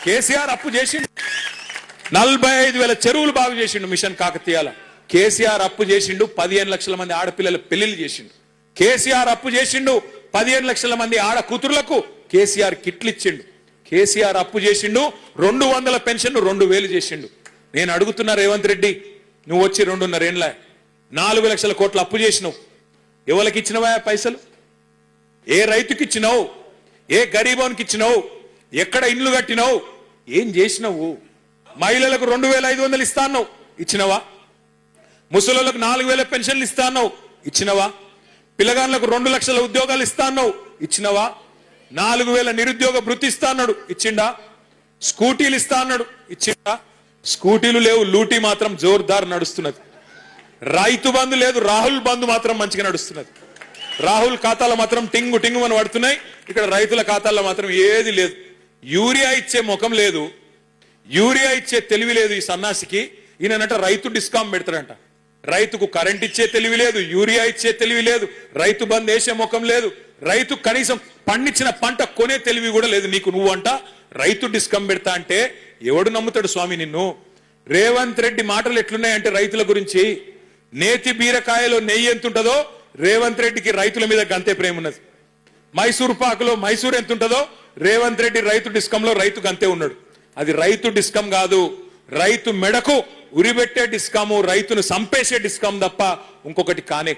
కేసీఆర్ అప్పు చేసిండు 45,000 చెరువులు బాగు చేసిండు మిషన్ కాకతీయాల. కేసీఆర్ అప్పు చేసిండు 15 లక్షల మంది ఆడపిల్లల పెళ్లిళ్ళు చేసిండు. కేసీఆర్ అప్పు చేసిండు 15 లక్షల మంది ఆడ కూతుర్లకు కేసీఆర్ కిట్లు ఇచ్చిండు. కేసీఆర్ అప్పు చేసిండు 200 పెన్షన్ 2,000 చేసిండు. నేను అడుగుతున్నా రేవంత్ రెడ్డి, నువ్వు వచ్చి 2.5 ఏళ్ళ 4 లక్షల కోట్ల అప్పు చేసినావు. ఎవరికి ఇచ్చినవా పైసలు? ఏ రైతుకి ఇచ్చినావు? ఏ గరీబానికి ఇచ్చినావు? ఎక్కడ ఇండ్లు కట్టినావు? ఏం చేసినావు? మహిళలకు 2,500 ఇస్తా అన్నావు, ఇచ్చినవా? ముసలులకు 4,000 పెన్షన్లు ఇస్తా అన్నావు, ఇచ్చినవా? పిల్లగాళ్ళకు 2 లక్షల ఉద్యోగాలు ఇస్తా అన్నావు, ఇచ్చినవా? 4,000 నిరుద్యోగ భృతి ఇస్తా అన్నాడు, ఇచ్చిండా? స్కూటీలు ఇస్తా అన్నాడు, ఇచ్చిండా? స్కూటీలు లేవు, లూటీ మాత్రం జోర్దార్ నడుస్తున్నది. రైతు బంధు లేదు, రాహుల్ బంధు మాత్రం మంచిగా నడుస్తున్నది. రాహుల్ ఖాతాలో మాత్రం టింగు టింగు అని పడుతున్నాయి, ఇక్కడ రైతుల ఖాతాల్లో మాత్రం ఏది లేదు. యూరియా ఇచ్చే ముఖం లేదు, యూరియా ఇచ్చే తెలివి లేదు ఈ సన్నాసికి. ఈయనంట రైతు డిస్కామ్ పెడతాడంట. రైతుకు కరెంట్ ఇచ్చే తెలివి లేదు, యూరియా ఇచ్చే తెలివి లేదు, రైతు బంద్ వేసే ముఖం లేదు, రైతు కనీసం పండించిన పంట కొనే తెలివి కూడా లేదు నీకు. నువ్వంట రైతు డిస్కామ్ పెడతా అంటే ఎవడు నమ్ముతాడు స్వామి నిన్ను? రేవంత్ రెడ్డి మాటలు ఎట్లున్నాయంటే రైతుల గురించి, నేతి బీరకాయలో నెయ్యి ఎంత ఉంటుందో రేవంత్ రెడ్డికి రైతుల మీద గంతే ప్రేమ ఉన్నది. మైసూర్ పాకులో మైసూర్ ఎంత ఉంటుందో రేవంత్ రెడ్డి రైతు డిస్కమ్ లో రైతు గంతే ఉన్నాడు. అది రైతు డిస్కమ్ కాదు, రైతు మెడకు ఉరిబెట్టే డిస్కాము, రైతును సంపేసే డిస్కామ్ తప్ప ఇంకొకటి కానే